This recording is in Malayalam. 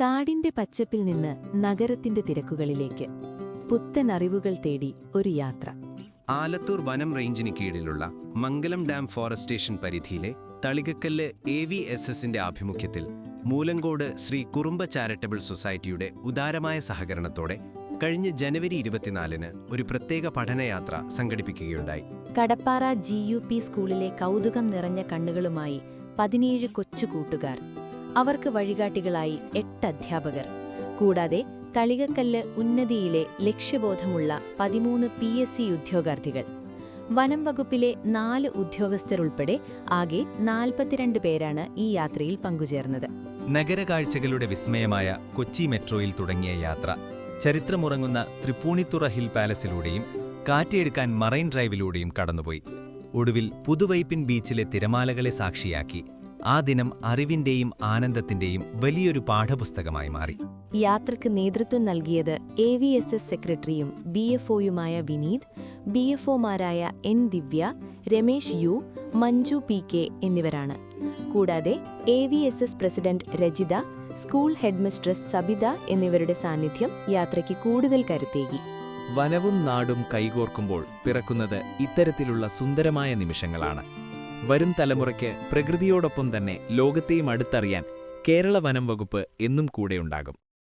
കാടിന്റെ പച്ചപ്പിൽ നിന്ന് നഗരത്തിന്റെ തിരക്കുകളിലേക്ക് പുത്തൻ അറിവുകൾ തേടി ഒരു യാത്ര. ആലത്തൂർ വനം റേഞ്ചിന് കീഴിലുള്ള മംഗലം ഡാം ഫോറസ്റ്റേഷൻ പരിധിയിലെ തളികക്കല്ല് AVSSന്റെ ആഭിമുഖ്യത്തിൽ മൂലങ്കോട് ശ്രീ കുറുമ്പ ചാരിറ്റബിൾ സൊസൈറ്റിയുടെ ഉദാരമായ സഹകരണത്തോടെ കഴിഞ്ഞ ജനുവരി 24-ന് ഒരു പ്രത്യേക പഠനയാത്ര സംഘടിപ്പിക്കുകയുണ്ടായി. കടപ്പാറ GUP സ്കൂളിലെ കൗതുകം നിറഞ്ഞ കണ്ണുകളുമായി 17 കൊച്ചു കൂട്ടുകാർ, അവർക്ക് വഴികാട്ടികളായി 8 അധ്യാപകർ, കൂടാതെ തളികക്കല്ല് ഉന്നതിയിലെ ലക്ഷ്യബോധമുള്ള 13 PSC ഉദ്യോഗാർത്ഥികൾ, വനം വകുപ്പിലെ 4 ഉദ്യോഗസ്ഥരുൾപ്പെടെ ആകെ 42 പേരാണ് ഈ യാത്രയിൽ പങ്കുചേർന്നത്. നഗരകാഴ്ചകളുടെ വിസ്മയമായ കൊച്ചി മെട്രോയിൽ തുടങ്ങിയ യാത്ര ചരിത്രമുറങ്ങുന്ന തൃപ്പൂണിത്തുറ ഹിൽ പാലസിലൂടെയും കാറ്റെടുക്കാൻ മറൈൻ ഡ്രൈവിലൂടെയും കടന്നുപോയി. ഒടുവിൽ പുതുവൈപ്പിൻ ബീച്ചിലെ തിരമാലകളെ സാക്ഷിയാക്കി ആ ദിനം അറിവിന്റെയും ആനന്ദത്തിന്റെയും വലിയൊരു പാഠപുസ്തകമായി മാറി. യാത്രയ്ക്ക് നേതൃത്വം നൽകിയത് AVSS സെക്രട്ടറിയും BFOയുമായ വിനീത്, BFOമാരായ N ദിവ്യ, രമേശ് U, മഞ്ജു PK എന്നിവരാണ്. കൂടാതെ AVSS president Rajitha, school headmistress Sabitha എന്നിവരുടെ സാന്നിധ്യം യാത്രയ്ക്ക് കൂടുതൽ കരുത്തേകി. വനവും നാടും കൈകോർക്കുമ്പോൾ പിറക്കുന്നത് ഇത്തരത്തിലുള്ള സുന്ദരമായ നിമിഷങ്ങളാണ്. വരും തലമുറയ്ക്ക് പ്രകൃതിയോടൊപ്പം തന്നെ ലോകത്തെയും അടുത്തറിയാൻ കേരള വനം വകുപ്പ് എന്നും കൂടെയുണ്ടാകും.